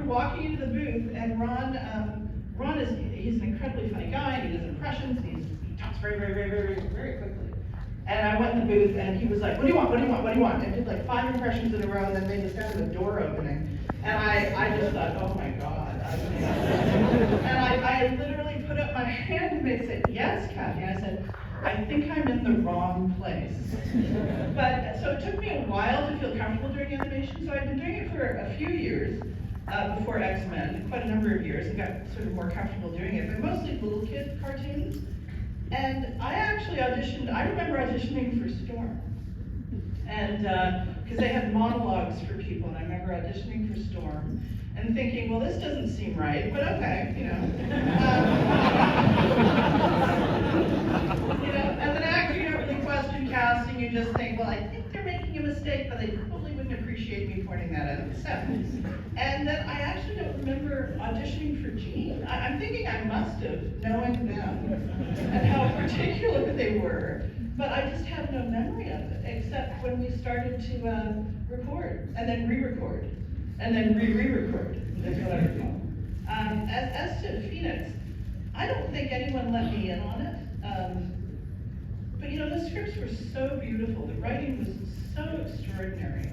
remember walking into the booth, and Ron he's an incredibly funny guy, and he does impressions, and he talks very, very, very, very, very quickly. And I went in the booth, and he was like, what do you want, what do you want, what do you want? And I did like 5 impressions in a row, and then made the sound of a door opening. And I just thought, oh my God. And I literally put up my hand and they said, yes, Kathy. And I said, I think I'm in the wrong place. But so it took me a while to feel comfortable doing animation. So I'd been doing it for a few years before X-Men, quite a number of years, and got sort of more comfortable doing it, but mostly little kid cartoons. And I actually auditioned, I remember auditioning for Storm. And because they had monologues for people, and I remember auditioning for Storm and thinking, well, this doesn't seem right, but okay, you know. As an actor, you don't really question casting, you just think, well, I think they're making a mistake, but they probably wouldn't appreciate me pointing that out at the set. And then I actually don't remember auditioning for Jean. I'm thinking I must have, knowing them and how particular they were, but I just have no memory of it, except when we started to record, and then re-record, and then re-re-record, is what I recall. As to Phoenix, I don't think anyone let me in on it. But you know, the scripts were so beautiful, the writing was so extraordinary.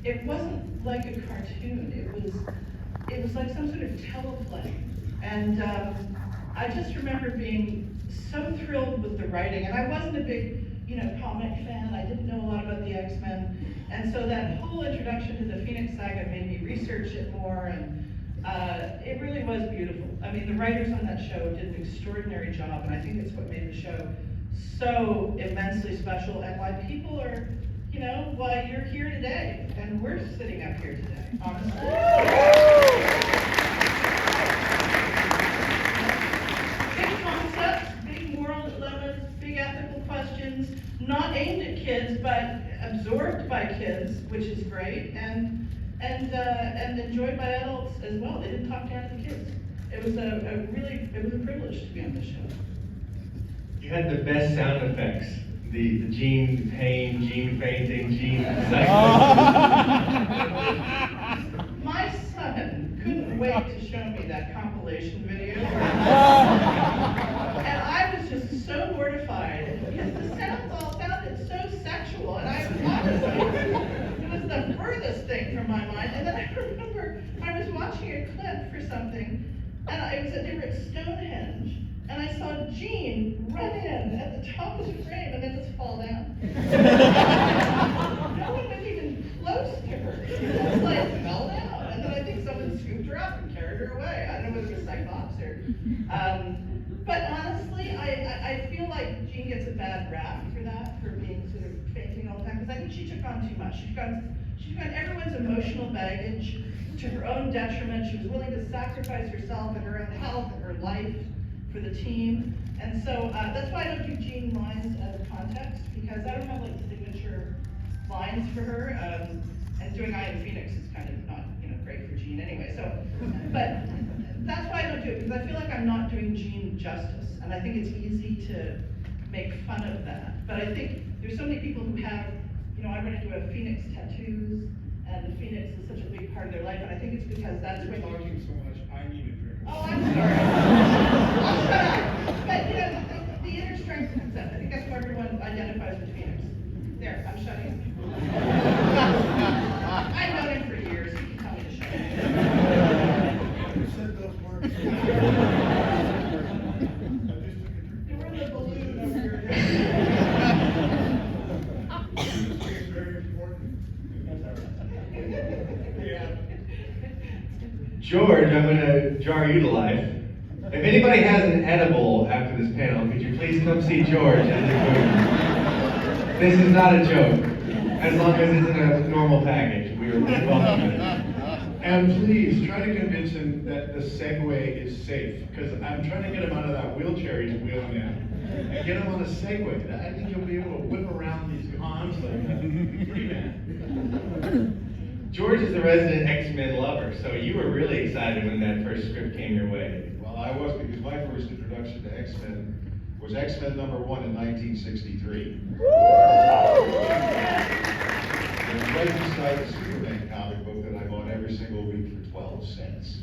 It wasn't like a cartoon, it was like some sort of teleplay. And I just remember being so thrilled with the writing, and I wasn't a big, comic fan. I didn't know a lot about the X-Men, and so that whole introduction to the Phoenix Saga made me research it more, and it really was beautiful. I mean, the writers on that show did an extraordinary job, and I think it's what made the show so immensely special, and why people are, why you're here today, and we're sitting up here today, honestly. Big concepts, big moral dilemmas, big ethical questions, not aimed at kids, but absorbed by kids, which is great, and enjoyed by adults as well. They didn't talk down to the kids. It was a privilege to be on this show. You had the best sound effects. The Jean pain, Jean fainting, Jean My son couldn't wait to show me that compilation video. And I was just so mortified because the sounds all sounded so sexual, and I was honestly, it was the furthest thing from my mind. And then I remember I was watching a clip for something, and they were at Stonehenge, and I saw Jean run in at the top of the frame and then just fall down. No one was even close to her. She just fell down, and then I think someone scooped her up and carried her away. I don't know whether it was Cyclops or. But honestly, I feel like Jean gets a bad rap for that, for being sort of fainting all the time, because I think she took on too much. She took on everyone's emotional baggage to her own detriment. She was willing to sacrifice herself and her own health and her life for the team. And so that's why I don't do Jean lines out of context, because I don't have like signature lines for her. And doing I Am Phoenix is kind of not great for Jean anyway. So, but that's why I don't do it, because I feel like I'm not doing Jean justice, and I think it's easy to make fun of that. But I think there's so many people who have, I run into a Phoenix tattoos, and the Phoenix is such a big part of their life, and I think it's because that's You're talking so much, I need a drink. Oh, I'm sorry. I'll shut up. But the inner strength concept, I think that's where everyone identifies with Phoenix. There, I'm shutting up. I've known him for years. He can tell me to shut up. You said those words. I just took a drink. You were in the balloon over here. It's very important. Yeah. George, I'm going to jar you to life. If anybody has an edible after this panel, could you please come see George at the booth? This is not a joke. As long as it's in a normal package, we are welcome to it. And please try to convince him that the Segway is safe, because I'm trying to get him out of that wheelchair he's wheeling in and get him on a Segway. I think he'll be able to whip around these cons like a free man. George is the resident X-Men lover, so you were really excited when that first script came your way. Well, I was, because my first introduction to X-Men was X-Men #1 in 1963. And right beside the Superman comic book that I bought every every single week for 12 cents.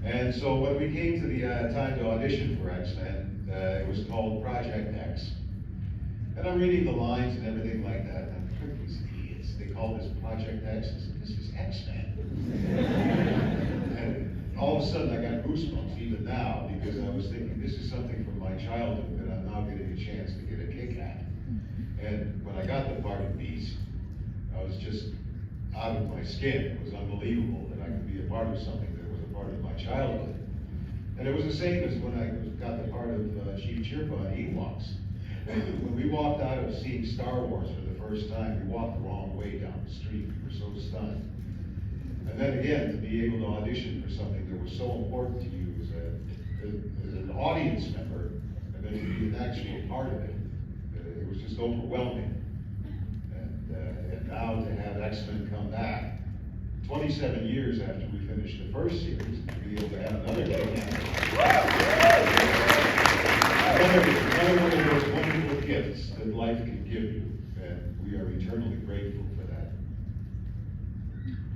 And so when we came to the time to audition for X-Men, it was called Project X. And I'm reading the lines and everything like that, and I'm thinking, these idiots, they call this Project X, this is X-Men. And all of a sudden I got goosebumps even now, because I was thinking, this is something from my childhood that I'm now getting a chance to get a kick at. And when I got the part of Beast, I was just out of my skin. It was unbelievable that I could be a part of something that was a part of my childhood. And it was the same as when I got the part of Chief Chirpa on Ewoks. When we walked out of seeing Star Wars for the first time, we walked the wrong way down the street. We were so stunned. And then again, to be able to audition for something that was so important to you as an audience member, and then to be an actual part of it, it was just overwhelming. And now to have X-Men come back, 27 years after we finished the first series, to be able to have another another one of those wonderful gifts that life can give you, and we are eternally grateful for that.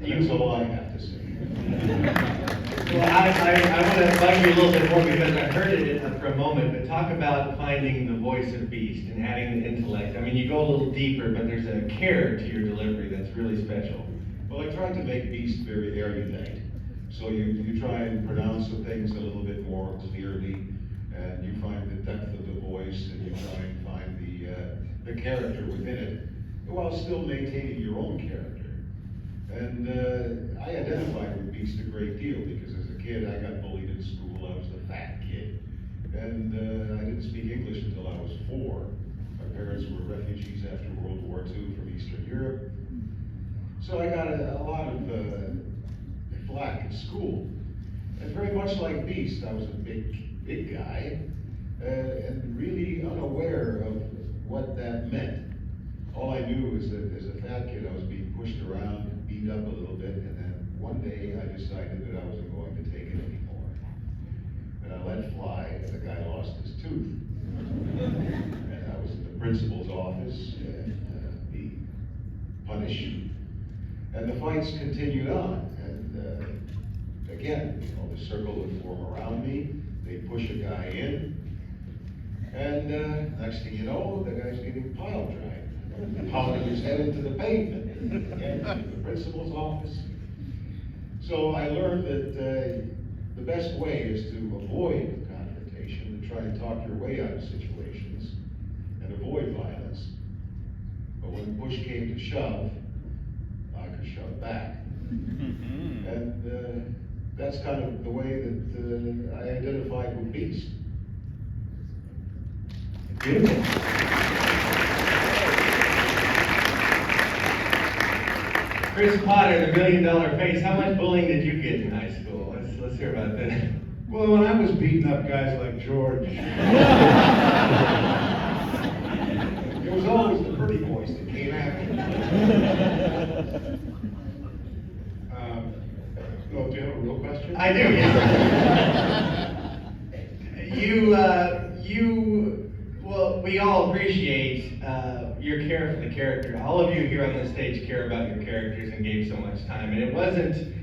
And that's all I have to say. Well, I want to bug you a little bit more because I heard it for a moment, but talk about finding the voice of Beast and adding the intellect. I mean, you go a little deeper, but there's a care to your delivery that's really special. Well, I tried to make Beast very erudite. So you try and pronounce the things a little bit more clearly, and you find the depth of the voice, and you try and find the character within it, while still maintaining your own character. And I identified with Beast a great deal, because as a kid, I got bullied in school. I was the fat kid. And I didn't speak English until I was 4. My parents were refugees after World War II from Eastern Europe. So I got a lot of flack at school. And very much like Beast, I was a big guy, and really unaware of what that meant. All I knew is that as a fat kid, I was being pushed around, beat up a little bit, and then one day I decided that I wasn't going to take it anymore. And I let fly, and the guy lost his tooth. And I was in the principal's office, and being punished. And the fights continued on, and again, the circle would form around me, they'd push a guy in, and next thing you know, the guy's getting pile drive, pounding his head into the pavement, again, to the principal's office. So I learned that the best way is to avoid confrontation, to try and talk your way out of situations, and avoid violence. But when push came to shove, I could shove back. And that's kind of the way that I identified with Beast. Beautiful. Chris Potter, the $1 million face. How much bullying did you get in high school? Let's hear about that. Well, when I was beating up guys like George, It was always the pretty boys that came after me. no, do you have a real question? I do, yes. Well, we all appreciate your care for the character. All of you here on this stage care about your characters and gave so much time. And it wasn't,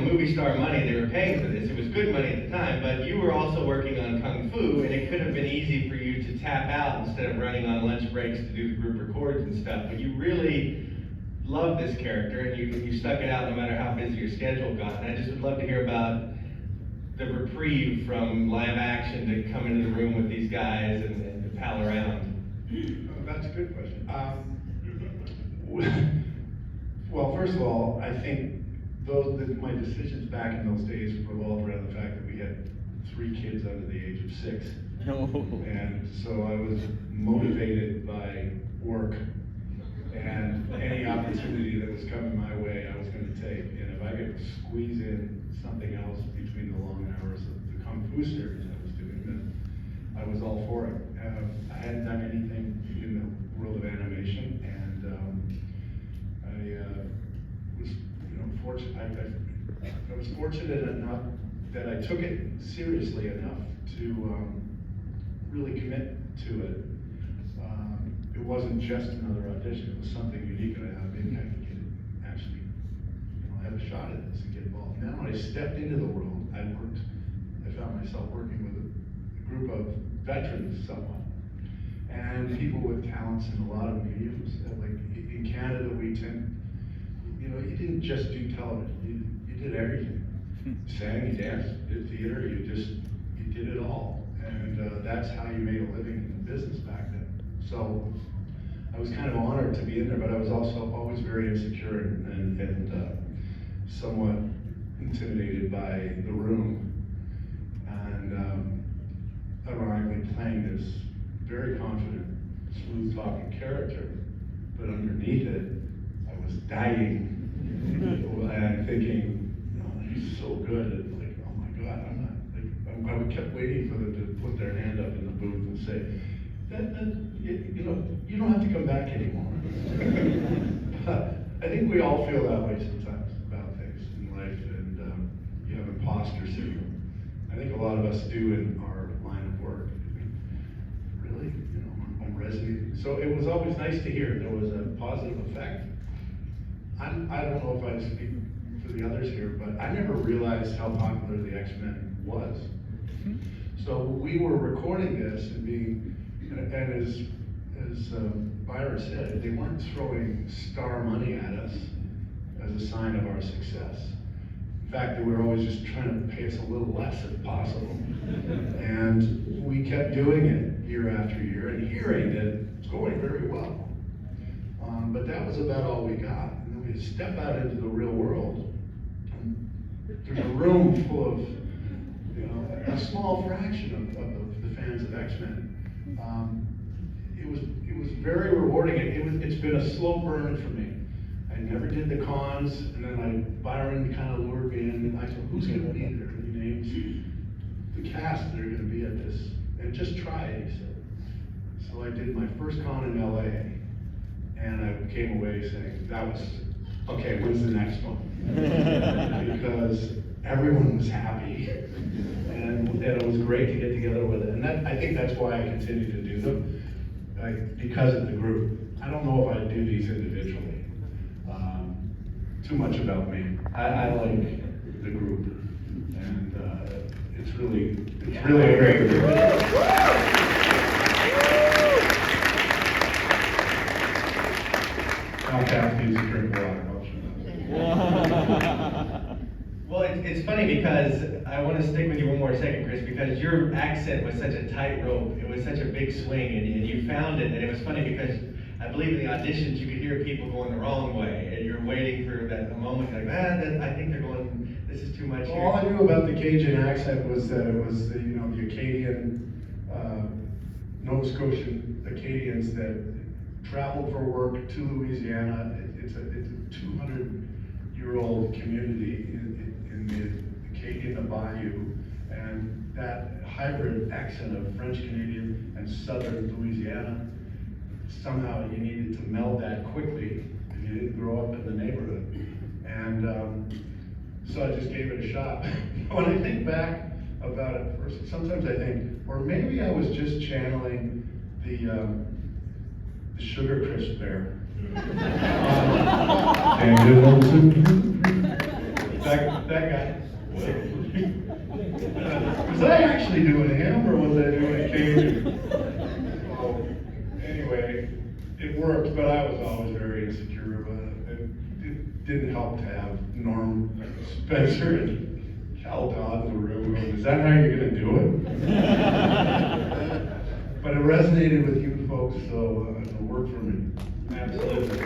movie star money they were paying for this. It was good money at the time, but you were also working on Kung Fu, and it could have been easy for you to tap out instead of running on lunch breaks to do the group records and stuff. But you really loved this character, and you stuck it out no matter how busy your schedule got. And I just would love to hear about the reprieve from live action to come into the room with these guys and to pal around. Oh, that's a good question. Well, first of all, I think my decisions back in those days revolved around the fact that we had 3 kids under the age of 6. And so I was motivated by work, and any opportunity that was coming my way, I was going to take. And if I could squeeze in something else between the long hours of the Kung Fu series I was doing, then I was all for it. I hadn't done anything in the world of animation, and I was fortunate. I was fortunate enough that I took it seriously enough to really commit to it. It wasn't just another audition, it was something unique, and I thought maybe I could actually stepped into the world, I found myself working with a group of veterans somewhat, and people with talents in a lot of mediums. Like in Canada, we tend, you know, you didn't just do television, you did everything. You sang, you danced, you did theater, you did it all. And that's how you made a living in the business back then. So I was kind of honored to be in there, but I was also always very insecure and somewhat intimidated by the room. And ironically playing this very confident, smooth talking character, but underneath it, I was dying and thinking, oh, he's so good. And like, oh my God, I'm not, like, I kept waiting for them to put their hand up in the booth and say, you know, you don't have to come back anymore. But I think we all feel that way sometimes about things in life, and you have imposter syndrome. I think a lot of us do in our line of work. Really? You know, I'm resonating. So it was always nice to hear there was a positive effect. I don't know if I speak for the others here, but I never realized how popular the X-Men was. So we were recording this and as Byron said, they weren't throwing star money at us as a sign of our success. In fact, they were always just trying to pay us a little less if possible. And we kept doing it year after year and hearing that it's going very well. But that was about all we got. And then we step out into the real world. And there's a room full of, you know, a small fraction of the fans of X-Men. It was very rewarding. It's been a slow burn for me. I never did the cons, and then Byron kind of lured me in, and I said, who's going to be there? Any names? The cast that are going to be at this, and just try it, he said. So I did my first con in LA, and I came away saying, that was, okay, when's the next one? Because everyone was happy, and it was great to get together with it. And I think that's why I continue to do them, because of the group. I don't know if I do these individually. Too much about me. I like the group, and it's really a great group. I'll have to drink water. Well, it's funny because I want to stick with you one more second, Chris, because your accent was such a tightrope. It was such a big swing, and you found it. And it was funny because I believe in the auditions you could hear people going the wrong way, and you're waiting for that moment. You're like, I think they're going. This is too much. Well, all I knew about the Cajun accent was that it was the Acadian, Nova Scotian Acadians that traveled for work to Louisiana. It's a 200-year-old community in the Bayou, and that hybrid accent of French Canadian and Southern Louisiana, somehow you needed to meld that quickly if you didn't grow up in the neighborhood. And so I just gave it a shot. When I think back about it, sometimes I think, or maybe I was just channeling the Sugar Crisp Bear. That guy. Was I actually doing him, or was I doing Cajun? So, anyway, it worked, but I was always very insecure about it. It didn't help to have Norm Spencer and Cal Dodd in the room. Is that how you're going to do it? But it resonated with you folks, so it worked for me. Absolutely.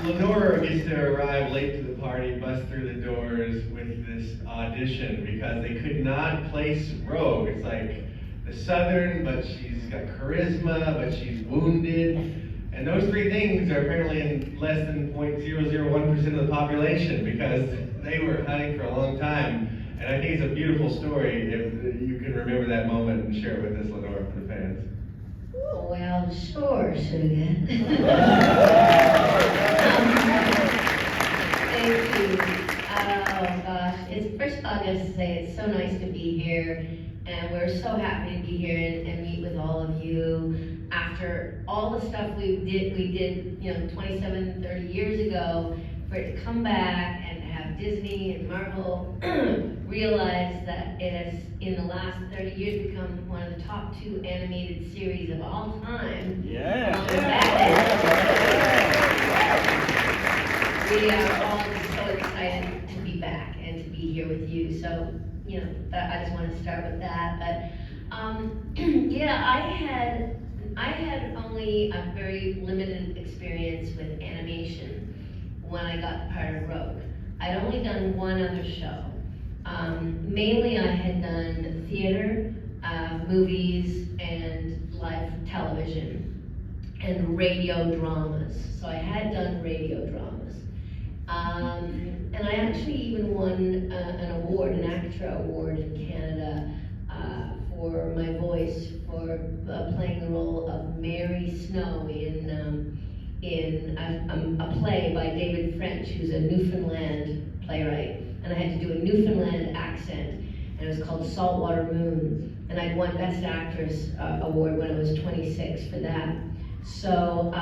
Lenore gets to arrive late to the party, bust through the doors with this audition because they could not place Rogue. It's like the Southern, but she's got charisma, but she's wounded. And those three things are apparently in less than 0.001% of the population because they were hunting for a long time. And I think it's a beautiful story if you can remember that moment and share it with us, Lenore, for the fans. Well, sure, Sugan. Thank you. Oh gosh, first of all, I gotta say it's so nice to be here, and we're so happy to be here and meet with all of you. after all the stuff we did, 27, 30 years ago, for it to come back and have Disney and Marvel realize that it has, in the last 30 years, become one of the top 2 animated series of all time. Yeah. Along with Batman. We are all just so excited to be back and to be here with you. So, I just want to start with that. But yeah, I had only a very limited experience with animation when I got part of Rogue. I'd only done one other show. Mainly I had done theater, movies, and live television, and radio dramas. So I had done radio dramas. And I actually even won an award, an ACTRA award in Canada, for my voice for playing the role of Mary Snow in a play by David French, who's a Newfoundland playwright. And I had to do a Newfoundland accent, and it was called Saltwater Moon. And I'd won Best Actress award when I was 26 for that. So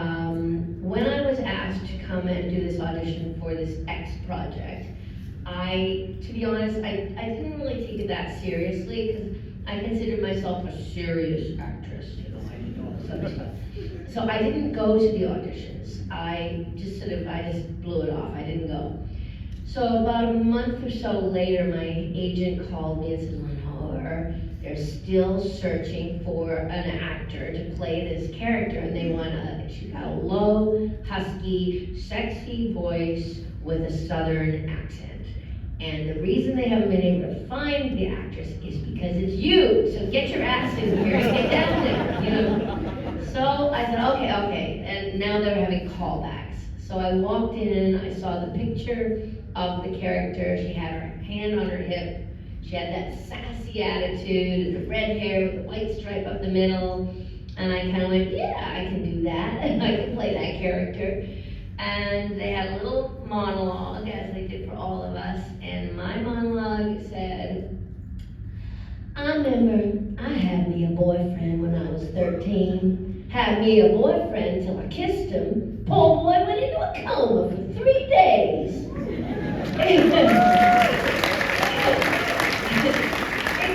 when I was asked to come and do this audition for this X project, to be honest, I didn't really take it that seriously, because I considered myself a serious actress, I did all this other stuff. So I didn't go to the auditions. I just blew it off. I didn't go. So about a month or so later, my agent called me and said, Lenore, they're still searching for an actor to play this character, and they want she's got a low, husky, sexy voice with a southern accent. And the reason they haven't been able to find the actress is because it's you. So get your ass in here and get down there, So I said, okay. And now they're having callbacks. So I walked in, I saw the picture of the character. She had her hand on her hip. She had that sassy attitude, and the red hair with the white stripe up the middle. And I kind of went, yeah, I can do that. I can play that character. And they had a little monologue, as they did for all of us. And my monologue said, I remember I had me a boyfriend when I was 13. Had me a boyfriend till I kissed him. Poor boy went into a coma for 3 days. It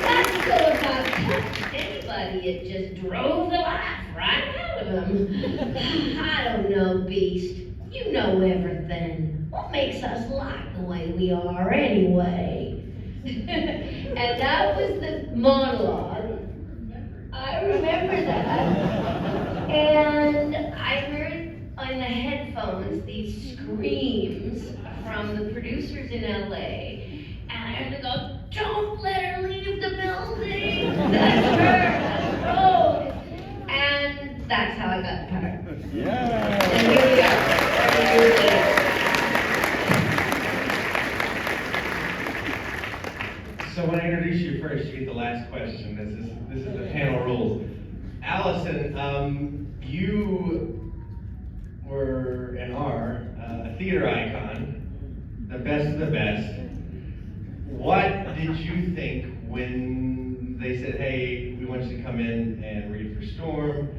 got so about touched anybody, it just drove the life right out of them. I don't know, Beast. You know everything. What makes us like the way we are anyway? And that was the monologue. I remember that. And I heard on the headphones these screams from the producers in LA. And I had to go, don't let her leave the building. That's her, that's Rogue. And that's how I got the part. Yeah. And here we are. 30 years later. So when I introduce you first, you get the last question. This is the panel rules. Allison, you were and are a theater icon, the best of the best. What did you think when they said, hey, we want you to come in and read for Storm?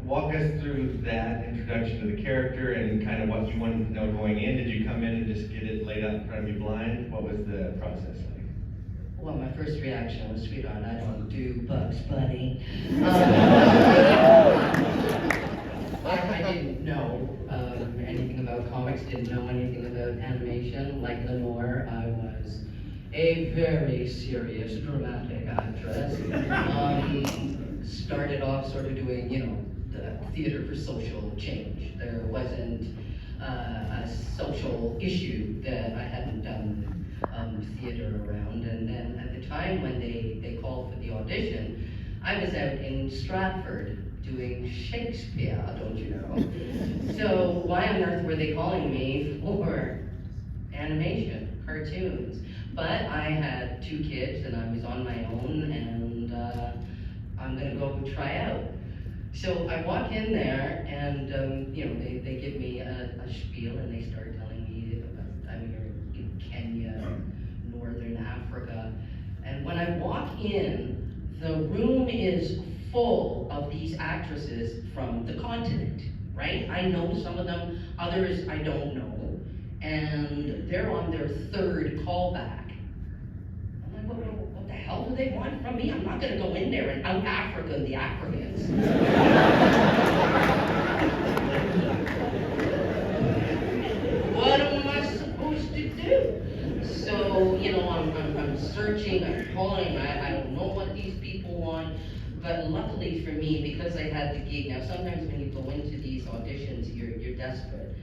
Walk us through that introduction to the character and kind of what you wanted to know going in. Did you come in and just get it laid out in front of you blind? What was the process like? Well, my first reaction was, sweetheart, I don't do Bugs Bunny. I didn't know anything about comics, didn't know anything about animation. Like Lenore, I was a very serious dramatic actress. Started off sort of doing, the theater for social change. There wasn't a social issue that I hadn't done theater around. And then at the time when they called for the audition, I was out in Stratford doing Shakespeare, don't you know? So why on earth were they calling me for animation, cartoons? But I had 2 kids and I was on my own, and I'm gonna go try out. So I walk in there and they give me a spiel, and they start telling me about, I'm here in Kenya, Northern Africa. And when I walk in, the room is full of these actresses from the continent, right? I know some of them, others I don't know, and they're on their third callback. I'm like, what the hell do they want from me? I'm not gonna go in there and out-African the Africans. What am I supposed to do? So, you know, I'm searching, I'm calling, I don't know what these people want, but luckily for me, because I had the gig, now sometimes when you go into these auditions, you're desperate,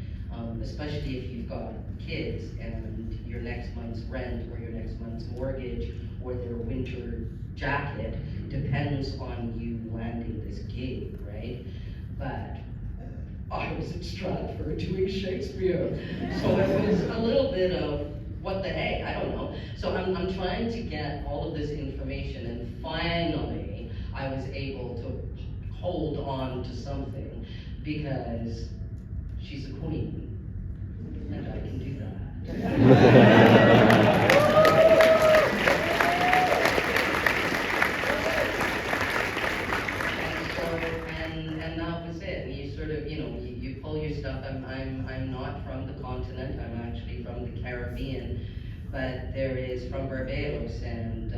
especially if you've got kids and your next month's rent or your next month's mortgage or their winter jacket depends on you landing this gig, right? But I was at Stratford doing Shakespeare, so it was a little bit of what the heck, I don't know. So I'm trying to get all of this information, and finally I was able to hold on to something because she's a queen, and I can do that. And that was it. You sort of, you know, you pull your stuff. I'm not from the continent. I'm actually from the Caribbean, but there is from Barbados, and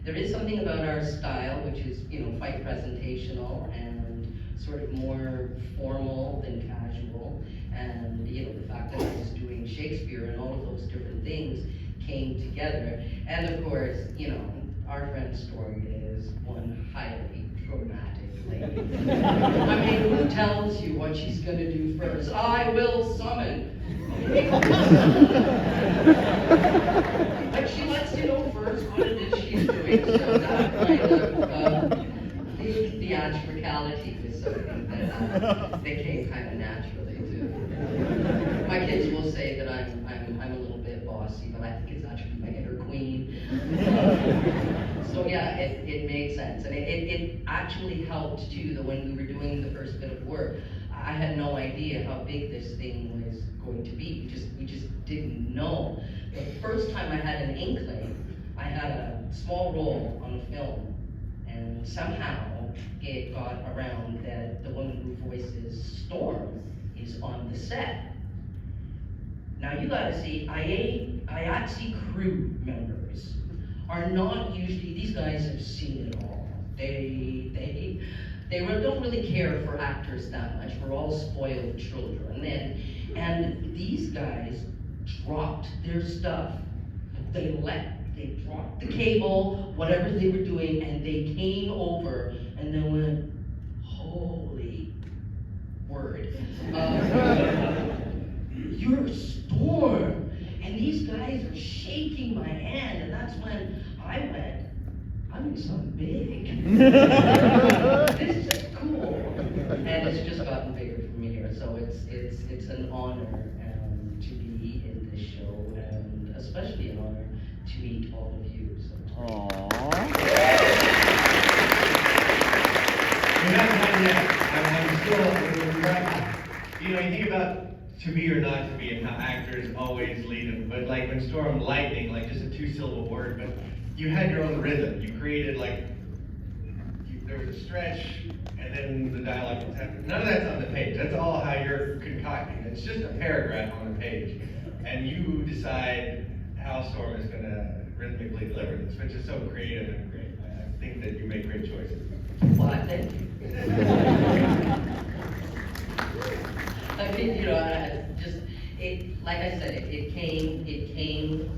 there is something about our style, which is, you know, quite presentational and sort of more formal than casual. And you know, the fact that I was doing Shakespeare and all of those different things came together. And of course, you know, our friend's story is one highly dramatic lady. I mean, who tells you what she's going to do first? I will summon. But she lets you know first what it is she's doing. So that kind of theatricality was something that came kind of naturally too. My kids will say that I'm a little bit bossy, but I think it's actually my inner queen. So yeah, it made sense, and it actually helped too. That when we were doing the first bit of work, I had no idea how big this thing was going to be. We just didn't know. The first time I had an inkling, I had a small role on a film, and somehow it got around that the woman who voices Storm is on the set. Now you gotta see, IATSE crew members are not usually, these guys have seen it all. They don't really care for actors that much. We're all spoiled children. And these guys dropped their stuff. They dropped the cable, whatever they were doing, and they came over and they went, holy word. You're Storm. And these guys are shaking my hand, and that's when I went, I'm in something big. This is just cool. And it's just gotten bigger from here. So it's an honor to be in this show, and especially an honor to meet all of you. So. Aww. We're not done yet. I'm still, you know, you think about to be or not to be and how actors always lead them, but like when Storm Lightning, like just a 2-syllable word, but you had your own rhythm. You created like, there was a stretch, and then the dialogue was happening. None of that's on the page. That's all how you're concocting. It's just a paragraph on a page, and you decide how Storm is going to rhythmically deliver this, which is so creative and great. I think that you make great choices. Well, I thank you. I mean, you know, like I said, it came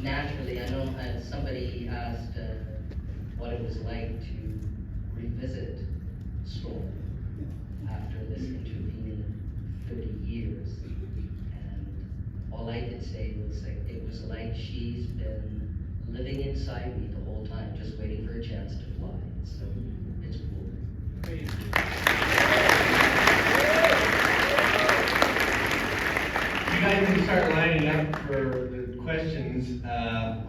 naturally. I know somebody asked what it was like to revisit Storm after this intervening 30 years, and all I could say was like it was like she's been living inside me the whole time, just waiting for a chance to fly. So it's cool. You guys can start lining up for the questions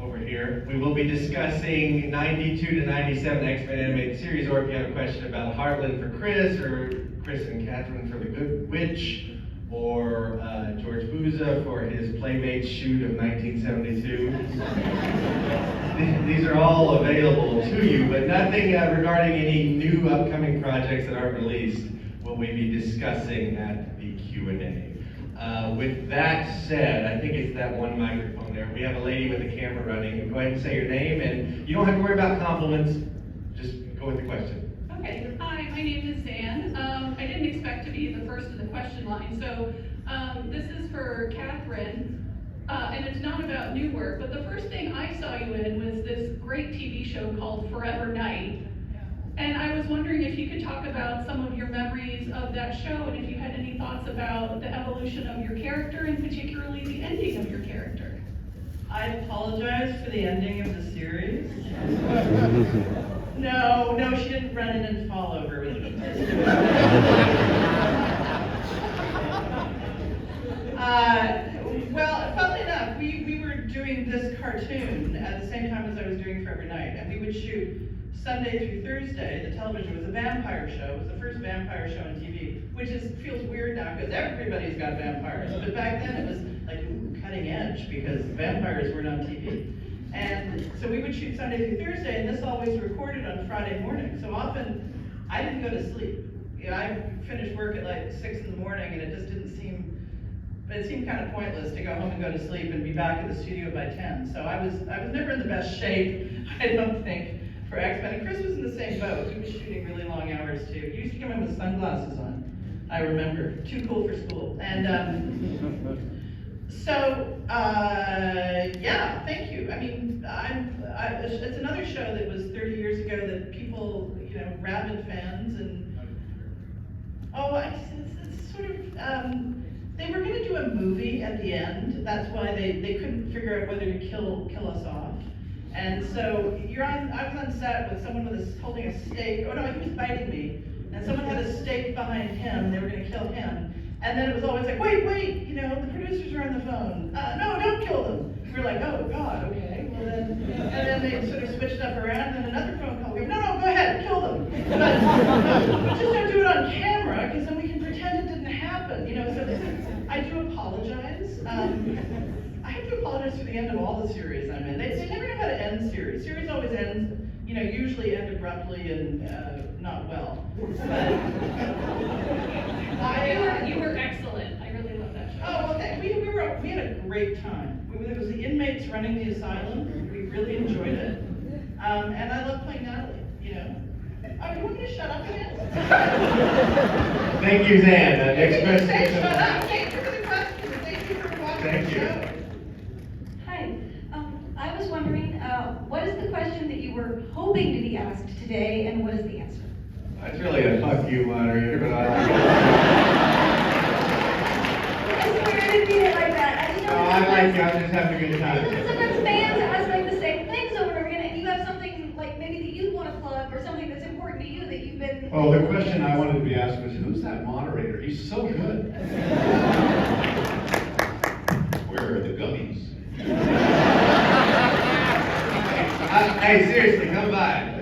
over here. We will be discussing 92 to 97 X-Men animated series, or if you have a question about Heartland for Chris, or Chris and Catherine for The Good Witch, or George Booza for his Playmates shoot of 1972. These are all available to you, but nothing regarding any new upcoming projects that aren't released will we be discussing at the Q&A. With that said, I think it's that one microphone there. We have a lady with a camera running. Go ahead and say your name, and you don't have to worry about compliments. Just go with the question. Okay, hi, my name is Zan. I didn't expect to be the first in the question line, so this is for Catherine, and it's not about new work, but the first thing I saw you in was this great TV show called Forever Night. And I was wondering if you could talk about some of your memories of that show, and if you had any thoughts about the evolution of your character, and particularly the ending of your character. I apologize for the ending of the series. No, she didn't run in and fall over. Well, funnily enough, we were doing this cartoon at the same time as I was doing Forever Night, and we would shoot Sunday through Thursday. The television was a vampire show. It was the first vampire show on TV, which feels weird now because everybody's got vampires. But back then it was like, ooh, cutting edge, because vampires weren't on TV. And so we would shoot Sunday through Thursday, and this always recorded on Friday morning. So often I didn't go to sleep. You know, I finished work at like 6 in the morning, and it just didn't seem, it seemed kind of pointless to go home and go to sleep and be back at the studio by 10. So I was never in the best shape, I don't think, for X-Men. And Chris was in the same boat. He was shooting really long hours too. He used to come in with sunglasses on, I remember. Too cool for school. And yeah, thank you. I mean, it's another show that was 30 years ago that people, rabid fans, and it's sort of, they were going to do a movie at the end. That's why they couldn't figure out whether to kill us off. And so I was on set with someone holding a stake. Oh no, he was biting me, and someone had a stake behind him. They were going to kill him. And then it was always like, wait, the producers are on the phone. No, don't kill them. We were like, oh God, okay. Well then, and then they sort of switched up around, and then another phone call came. No, go ahead, kill them. But just don't do it on camera, because then we can pretend it didn't happen. So I do apologize. I have to apologize for the end of all the series I'm in. They never know how to end series. Series always ends, usually end abruptly and not well. But You were excellent. I really love that show. Oh, well, we had a great time. It was the inmates running the asylum. We really enjoyed it. And I love playing Natalie, Oh, you want me to shut up again? Thank you, Zan. Next question. Say shut up. Thank you for the question. Thank you for watching Thank the you. show. Hi, I was wondering, what is the question that you were hoping to be asked today, and what is the answer? That's really a fuck you moderator, but I I swear I didn't mean it like that. I just no, I like you. I'm just having a good time. Sometimes fans ask like the same things over and over again, and you have something like maybe that you want to plug, or something that's important to you that you've been. Oh, the question I wanted to be asked was, who's that moderator? He's so good. Where are the gummies? Hey, seriously, come by.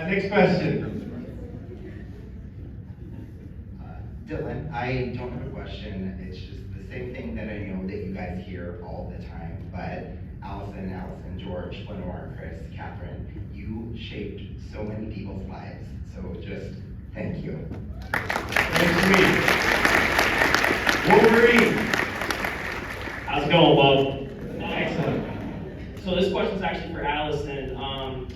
Next question. Dylan, I don't have a question. It's just the same thing that I know that you guys hear all the time. But Allison, George, Lenore, Chris, Catherine, you shaped so many people's lives. So just thank you. Thanks, sweet. Wolverine. How's it going, Bob? Excellent. So this question's actually for Allison.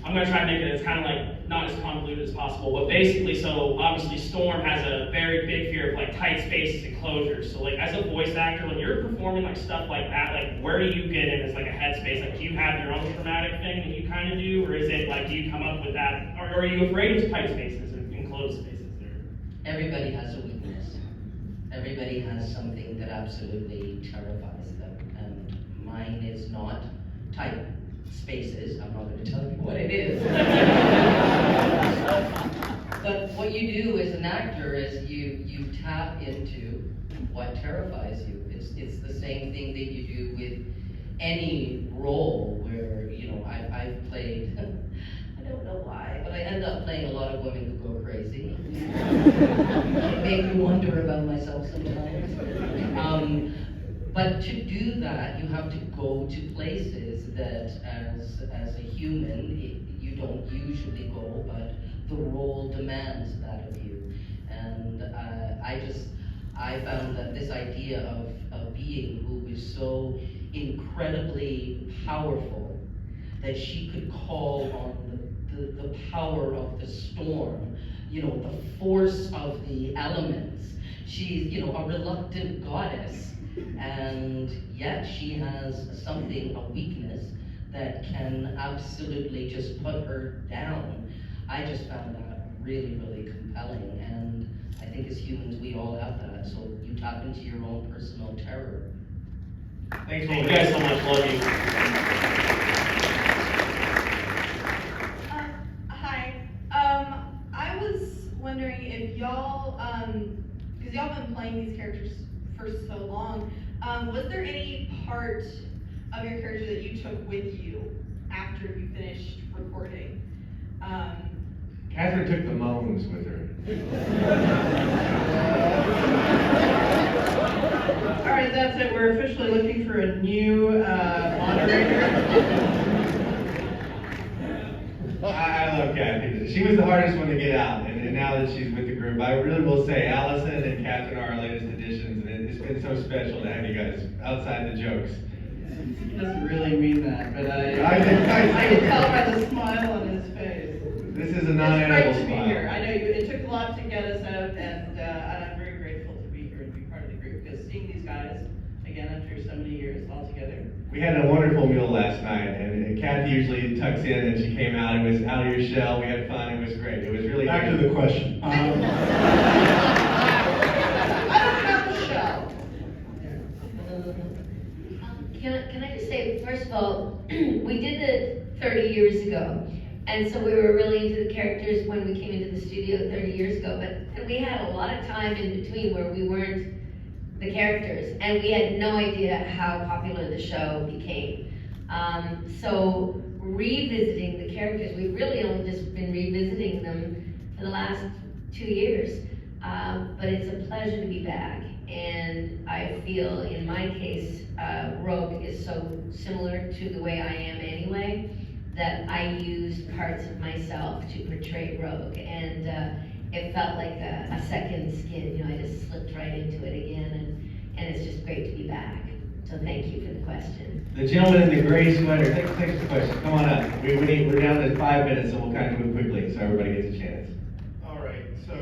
I'm gonna try to make it as kind of like not as convoluted as possible, but basically, so obviously Storm has a very big fear of like tight spaces and closures. So like as a voice actor, when you're performing like stuff like that, like where do you get in as like a headspace? Like do you have your own traumatic thing that you kind of do, or is it like do you come up with that, or are you afraid of tight spaces and enclosed spaces? Everybody has a weakness. Everybody has something that absolutely terrifies them, and mine is not tight spaces. I'm not going to tell you what it is. But what you do as an actor is you tap into what terrifies you. It's the same thing that you do with any role where, I've played, I don't know why, but I end up playing a lot of women who go crazy. make me wonder about myself sometimes. But to do that, you have to go to places that, as a human, you don't usually go, but the role demands that of you. And I found that this idea of a being who is so incredibly powerful that she could call on the power of the storm, the force of the elements. She's, a reluctant goddess, and yet she has something, a weakness, that can absolutely just put her down. I just found that really, really compelling, and I think as humans we all have that, so you tap into your own personal terror. Thanks, Thank you guys so much, love you. Hi. I was wondering if y'all, because y'all been playing these characters for so long, was there any part of your character that you took with you after you finished recording? Catherine took the moans with her. All right, that's it. We're officially looking for a new moderator. I love Kathy. She was the hardest one to get out, and now that she's with the group, I really will say Allison and Catherine are our latest additions, and it's been so special to have you guys outside the jokes. He doesn't really mean that, but I can tell by the smile on his face. This is a It's non-edible great to be smile. here. I know it took a lot to get us out, and I'm very grateful to be here and be part of the group, because seeing these guys, again, after so many years all together. We had a wonderful meal last night, and Kathy usually tucks in, and she came out. It was out of your shell. We had fun. It was great. It was really Back to great. the question. I don't have a shell. Can I just say, first of all, we did it 30 years ago, and so we were really into the characters when we came into the studio 30 years ago, but we had a lot of time in between where we weren't the characters, and we had no idea how popular the show became. So revisiting the characters, we've really only just been revisiting them for the last 2 years, but it's a pleasure to be back. And I feel, in my case, Rogue is so similar to the way I am anyway, that I used parts of myself to portray Rogue, and it felt like a second skin. I just slipped right into it again, and it's just great to be back. So thank you for the question. The gentleman in the gray sweater, thanks for the question. Come on up. We're down to 5 minutes, and we'll kind of move quickly so everybody gets a chance. All right, so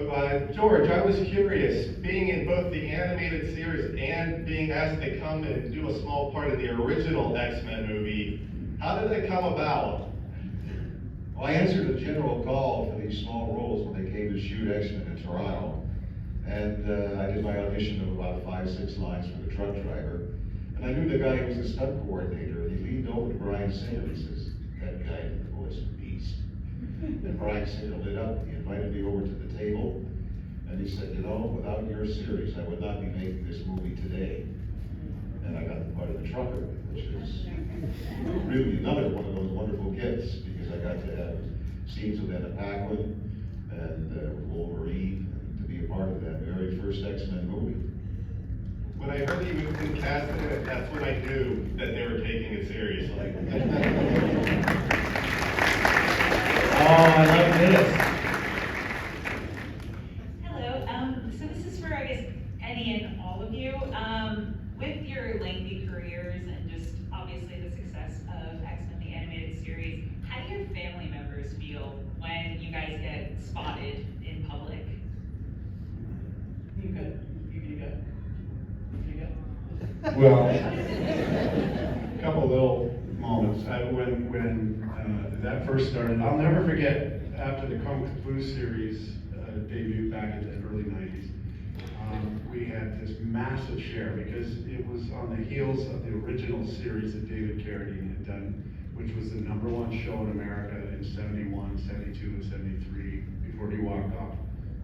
George, I was curious, being in both the animated series and being asked to come and do a small part of the original X-Men movie, how did it come about? Well, I answered a general call for these small roles when they came to shoot X-Men in Toronto. And I did my audition of about 5-6 lines for the truck driver. And I knew the guy who was the stunt coordinator, and he leaned over to Brian Singer and he says, "That guy with the voice of the beast." And Brian Singer lit up, he invited me over to the table, and he said, "Without your series, I would not be making this movie today." And I got the part of the trucker, which is really another one of those wonderful gifts, because I got to have scenes with Anna Paquin and with Wolverine, and to be a part of that very first X-Men movie. When I heard that you had been casted in it, that's when I knew that they were taking it seriously. Oh, I love this. Hello, so this is for, I guess, Eddie and all of you. With your lengthy careers and just obviously the success of X-Men the Animated Series, how do your family members feel when you guys get spotted in public? You good? You good? You good? Well, a couple little moments. When that first started, I'll never forget, after the Kung Fu series debuted back in the early 90s, we had this massive share because it was on the heels of the original series that David Carradine had done, which was the #1 show in America in 71, 72, and 73 before he walked off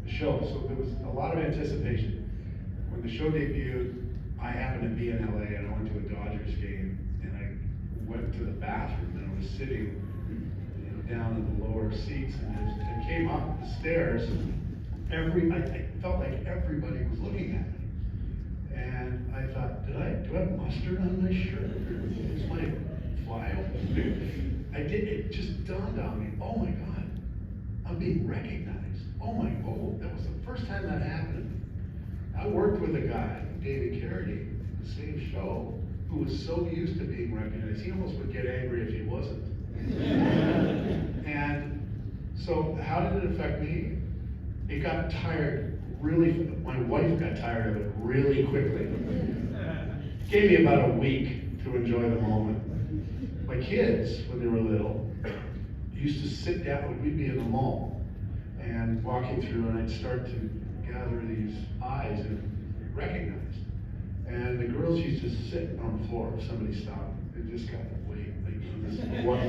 the show. So there was a lot of anticipation. When the show debuted, I happened to be in LA and I went to a Dodgers game, and I went to the bathroom and I was sitting down in the lower seats, and I came up the stairs I felt like everybody was looking at me. And I thought, do I have mustard on my shirt? Is my fly open? It just dawned on me, oh my God, I'm being recognized. That was the first time that happened. I worked with a guy, David Carradine, the same show, who was so used to being recognized, he almost would get angry if he wasn't. And so how did it affect me? It got tired really, my wife got tired of it really quickly. Gave me about a week to enjoy the moment. My kids, when they were little, used to sit down, we'd be in the mall and walking through, and I'd start to gather these eyes and recognize. And the girls used to sit on the floor if somebody stopped. They just got to wait. Like, this is what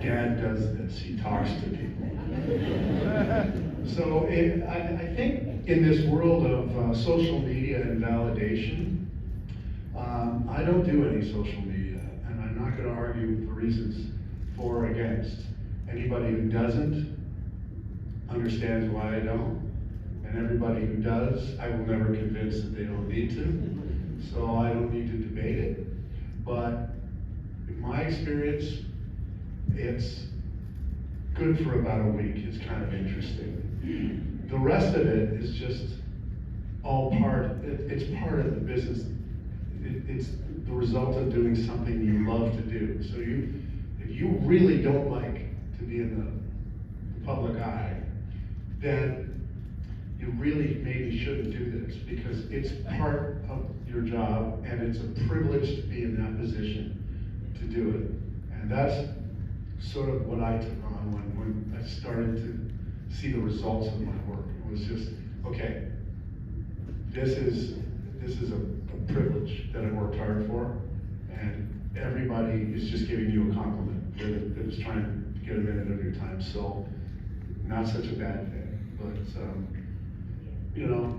Dad does this, he talks to people. So I think in this world of social media and validation, I don't do any social media, and I'm not going to argue the reasons for or against. Anybody who doesn't understands why I don't, and everybody who does, I will never convince that they don't need to, so I don't need to debate it. But in my experience, it's good for about a week. It's kind of interesting. The rest of it is just all it's part of the business. It's the result of doing something you love to do. So if you really don't like to be in the public eye, then you really maybe shouldn't do this, because it's part of your job and it's a privilege to be in that position to do it. And that's sort of what I took on when I started to see the results of my work. It was just, okay, this is a privilege that I worked hard for, and everybody is just giving you a compliment that is trying to get a minute of your time. So not such a bad thing, but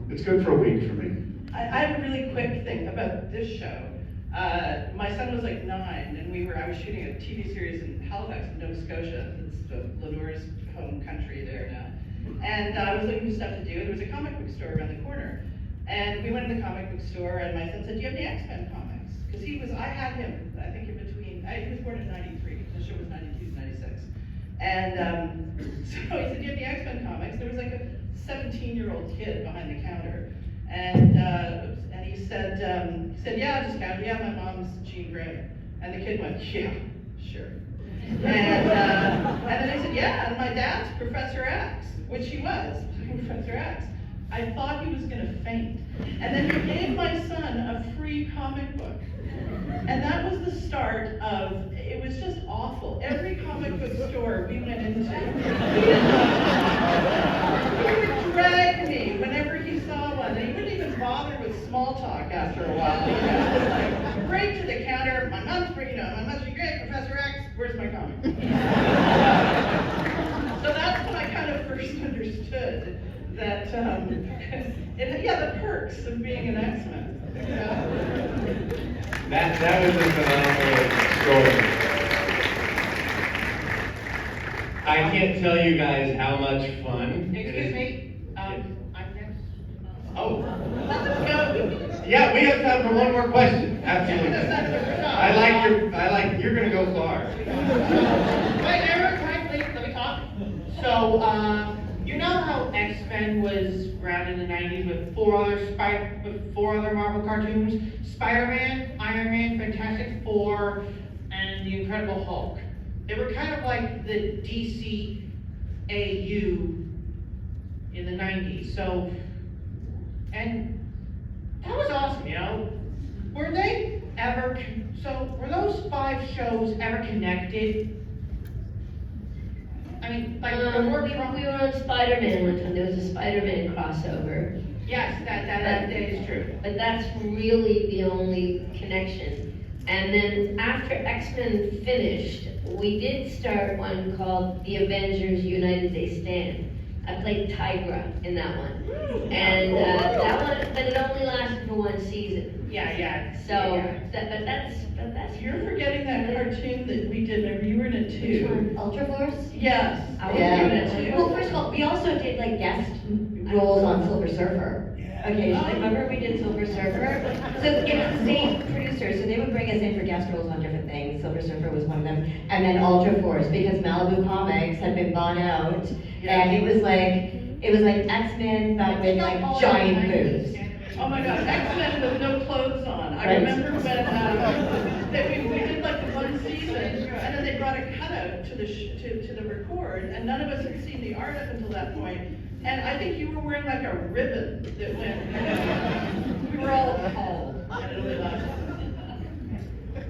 it's good for a week for me. I have a really quick thing about this show. My son was like 9, and I was shooting a TV series in Halifax, Nova Scotia. It's Lenore's home country there now. And I was looking for stuff to do. There was a comic book store around the corner. And we went in the comic book store, and my son said, do you have any X-Men comics? Because I had him, I think in between, he was born in 93, the show was 92, 96. And so he said, do you have any X-Men comics? There was like a 17-year-old kid behind the counter. And he said, yeah, just casually, yeah, my mom's Jean Grey. And the kid went, yeah, sure. And then I said, yeah, and my dad's Professor X, which he was, Professor X. I thought he was gonna faint. And then he gave my son a free comic book. And that was the start of, it was just awful. Every comic book store we went into, he would drag me whenever he saw one. And he wouldn't even bother with small talk after a while. Like, right to the counter, my mom's great, Professor X, where's my comic? So that's when I kind of first understood that, the perks of being an X-Men. That was a phenomenal story. I can't tell you guys how much fun. Excuse me, I'm next. Oh. No. Yeah, we have time for one more question. Absolutely. You're gonna go far. Wait, Eric, wait, let me talk. So, you know how X-Men was around in the 90s with four other Marvel cartoons? Spider-Man, Iron Man, Fantastic Four, and the Incredible Hulk. They were kind of like the DCAU in the 90s. So, and that was awesome, Were they ever, were those 5 shows ever connected? I mean, like, we were on Spider-Man one time. There was a Spider-Man crossover. Yes, that is true. But that's really the only connection. And then after X-Men finished, we did start one called The Avengers United They Stand. I played Tigra in that one. And that one, but it only lasted for one season. Yeah. So, but that's. You're forgetting that cartoon that we did, remember you were in it too? Which one? Ultra Force? Yes. I was in it too. Well, first of all, we also did like guest roles on Silver Surfer. Occasionally, remember we did Silver Surfer? So it was the same producer, so they would bring us in for guest roles on different things. Silver Surfer was one of them. And then Ultra Force, because Malibu Comics had been bought out. And it was like X-Men, but with like giant boobs. Oh my God, X-Men with no clothes on. I Right. remember when, that we did like the one season, and then they brought a cutout to the record, and none of us had seen the art up until that point. And I think you were wearing like a ribbon that went, we were all appalled. And it was like,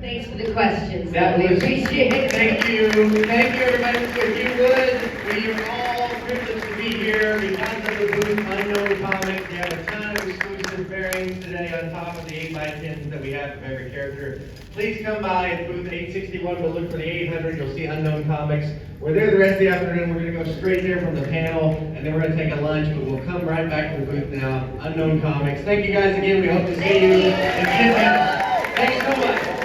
Thanks for the questions. That We was, appreciate it. thank you everybody. If you would, we are all privileged to be here. We have the booth Unknown Comics. We have a ton of exclusive bearings today on top of the 8x10s that we have for every character. Please come by at booth 861, but look for the 800. You'll see Unknown Comics. We're there the rest of the afternoon. We're going to go straight there from the panel, and then we're going to take a lunch, but we'll come right back to the booth now. Unknown Comics. Thank you guys again. We hope to see you in 10 minutes. Thanks so much.